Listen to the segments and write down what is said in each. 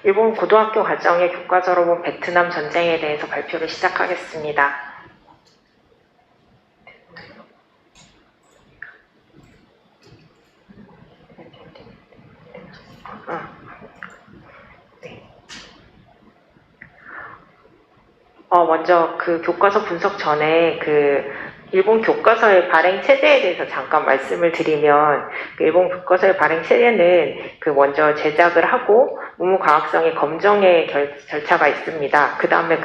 일본 고등학교 과정의 교과서로 본 베트남 전쟁에 대해서 발표를 시작하겠습니다. 먼저 그 교과서 분석 전에 일본 교과서의 발행 체제에 대해서 잠깐 말씀을 드리면, 일본 교과서의 발행 체제는 먼저 제작을 하고 무무과학성의 검정의 절차가 있습니다. 그 다음에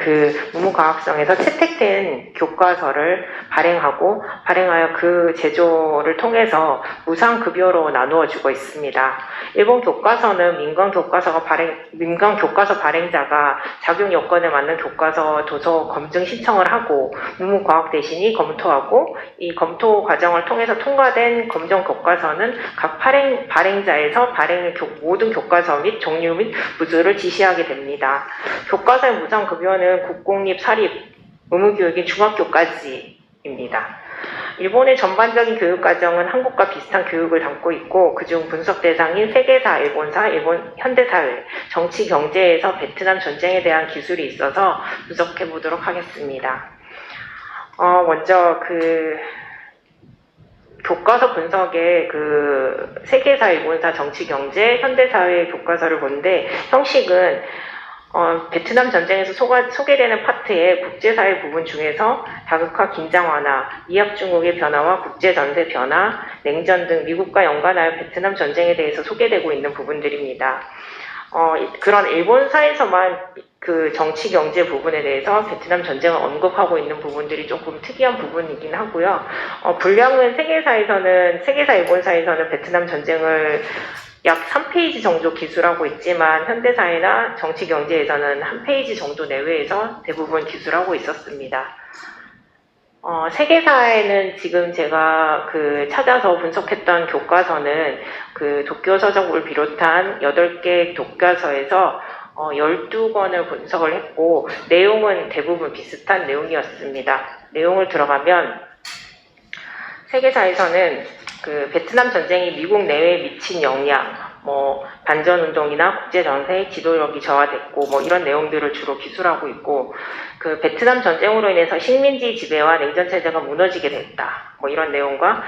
무무과학성에서 채택된 교과서를 발행하여 그 제조를 통해서 무상급여로 나누어 주고 있습니다. 일본 교과서는 민간 교과서 발행자가 작용 요건에 맞는 교과서 도서 검증 신청을 하고 무무과학 대신이 검토하고, 이 검토 과정을 통해서 통과된 검정 교과서는 각 발행자에서 모든 교과서 및 종류 및 부수를 지시하게 됩니다. 교과서의 무상급여는 국공립, 사립, 의무교육인 중학교까지입니다. 일본의 전반적인 교육과정은 한국과 비슷한 교육을 담고 있고, 그중 분석 대상인 세계사, 일본사, 일본 현대사회, 정치, 경제에서 베트남 전쟁에 대한 기술이 있어서 분석해 보도록 하겠습니다. 먼저 교과서 분석에 세계사, 일본사, 정치, 경제, 현대사회 교과서를 보는데, 형식은 베트남 전쟁에서 소개되는 파트의 국제사회 부분 중에서 다극화 긴장 완화, 이합 중국의 변화와 국제전세 변화, 냉전 등 미국과 연관하여 베트남 전쟁에 대해서 소개되고 있는 부분들입니다. 그런 일본사에서만 정치 경제 부분에 대해서 베트남 전쟁을 언급하고 있는 부분들이 조금 특이한 부분이긴 하고요. 분량은 세계사 일본사에서는 베트남 전쟁을 약 3페이지 정도 기술하고 있지만, 현대사회나 정치 경제에서는 1페이지 정도 내외에서 대부분 기술하고 있었습니다. 세계사에는 지금 제가 찾아서 분석했던 교과서는 도쿄 서적을 비롯한 8개 교과서에서 12권을 분석을 했고, 내용은 대부분 비슷한 내용이었습니다. 내용을 들어가면, 세계사에서는 베트남 전쟁이 미국 내외에 미친 영향, 반전운동이나 국제정세의 지도력이 저하됐고, 이런 내용들을 주로 기술하고 있고, 베트남 전쟁으로 인해서 식민지 지배와 냉전체제가 무너지게 됐다, 이런 내용과,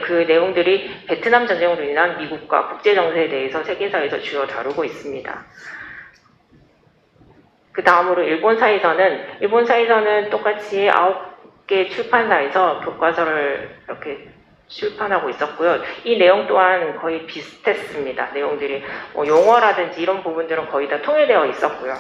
그 내용들이 베트남 전쟁으로 인한 미국과 국제정세에 대해서 세계사에서 주로 다루고 있습니다. 그 다음으로 일본사에서는 똑같이 9개 출판사에서 교과서를 이렇게 출판하고 있었고요. 이 내용 또한 거의 비슷했습니다. 내용들이 용어라든지 이런 부분들은 거의 다 통일되어 있었고요.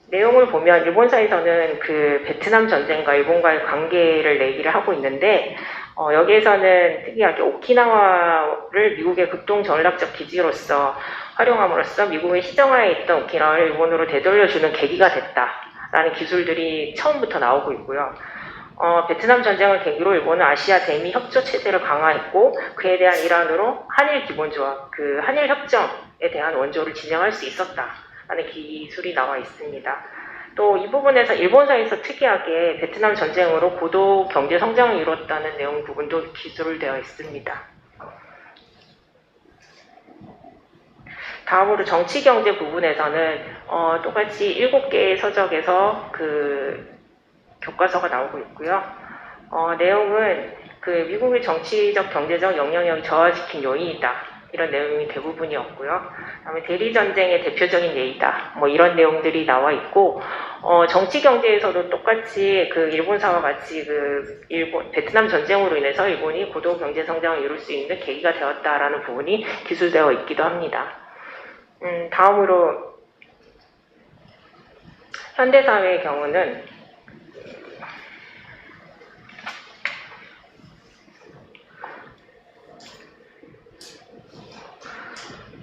내용을 보면 일본사에서는 베트남 전쟁과 일본과의 관계를 얘기를 하고 있는데, 여기에서는 특이하게 오키나와를 미국의 극동 전략적 기지로서 활용함으로써 미국의 시정하에 있던 오키나와를 일본으로 되돌려주는 계기가 됐다라는 기술들이 처음부터 나오고 있고요. 베트남 전쟁을 계기로 일본은 아시아 대미 협조 체제를 강화했고, 그에 대한 일환으로 한일 기본조합, 한일 협정에 대한 원조를 진행할 수 있었다라는 기술이 나와 있습니다. 또 이 부분에서 일본사에서 특이하게 베트남 전쟁으로 고도 경제 성장을 이뤘다는 내용 부분도 기술되어 있습니다. 다음으로 정치 경제 부분에서는 똑같이 7개의 서적에서 교과서가 나오고 있고요. 내용은 미국의 정치적 경제적 영향력을 저하시킨 요인이다, 이런 내용이 대부분이었고요. 그다음에 대리전쟁의 대표적인 예이다, 이런 내용들이 나와 있고, 정치 경제에서도 똑같이 일본사와 같이 베트남 전쟁으로 인해서 일본이 고도 경제 성장을 이룰 수 있는 계기가 되었다라는 부분이 기술되어 있기도 합니다. 다음으로 현대사회의 경우는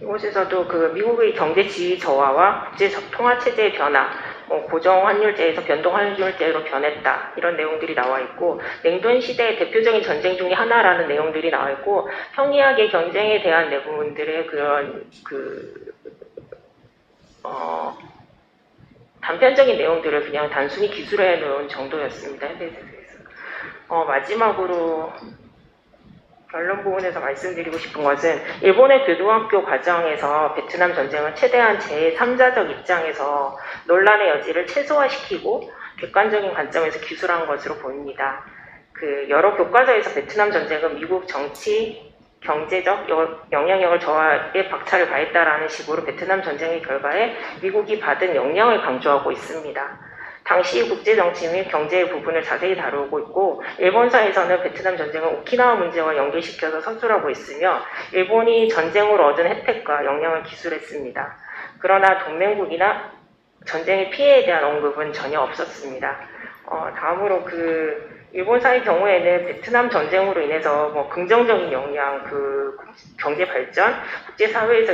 이곳에서도 미국의 경제 지위 저하와 국제 통화 체제의 변화, 고정 환율제에서 변동 환율제로 변했다, 이런 내용들이 나와 있고, 냉전 시대의 대표적인 전쟁 중에 하나라는 내용들이 나와 있고, 평이하게 경쟁에 대한 내부분들의 그런 단편적인 내용들을 그냥 단순히 기술해 놓은 정도였습니다. 현대사에서. 마지막으로 결론 부분에서 말씀드리고 싶은 것은 일본의 교도학교 과정에서 베트남 전쟁을 최대한 제3자적 입장에서 논란의 여지를 최소화시키고 객관적인 관점에서 기술한 것으로 보입니다. 여러 교과서에서 베트남 전쟁은 미국 정치, 경제적 영향력을 저하에 박차를 가했다라는 식으로 베트남 전쟁의 결과에 미국이 받은 영향을 강조하고 있습니다. 당시 국제 정치 및 경제의 부분을 자세히 다루고 있고 일본사에서는 베트남 전쟁을 오키나와 문제와 연결시켜서 서술하고 있으며 일본이 전쟁으로 얻은 혜택과 영향을 기술했습니다. 그러나 동맹국이나 전쟁의 피해에 대한 언급은 전혀 없었습니다. 다음으로 일본사의 경우에는 베트남 전쟁으로 인해서 긍정적인 영향, 경제 발전, 국제사회에서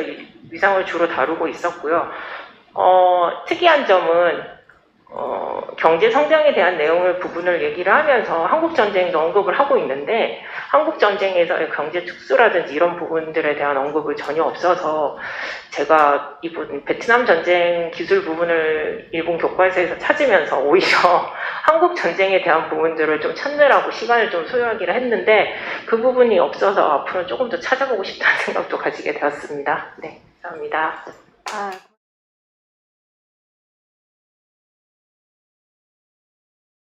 위상을 주로 다루고 있었고요. 특이한 점은 경제 성장에 대한 부분을 얘기를 하면서 한국 전쟁도 언급을 하고 있는데 한국 전쟁에서의 경제 특수라든지 이런 부분들에 대한 언급을 전혀 없어서 제가 이 베트남 전쟁 기술 부분을 일본 교과서에서 찾으면서 오히려 한국 전쟁에 대한 부분들을 좀 찾느라고 시간을 좀 소요하기를 했는데 그 부분이 없어서 앞으로 조금 더 찾아보고 싶다는 생각도 가지게 되었습니다. 네, 감사합니다.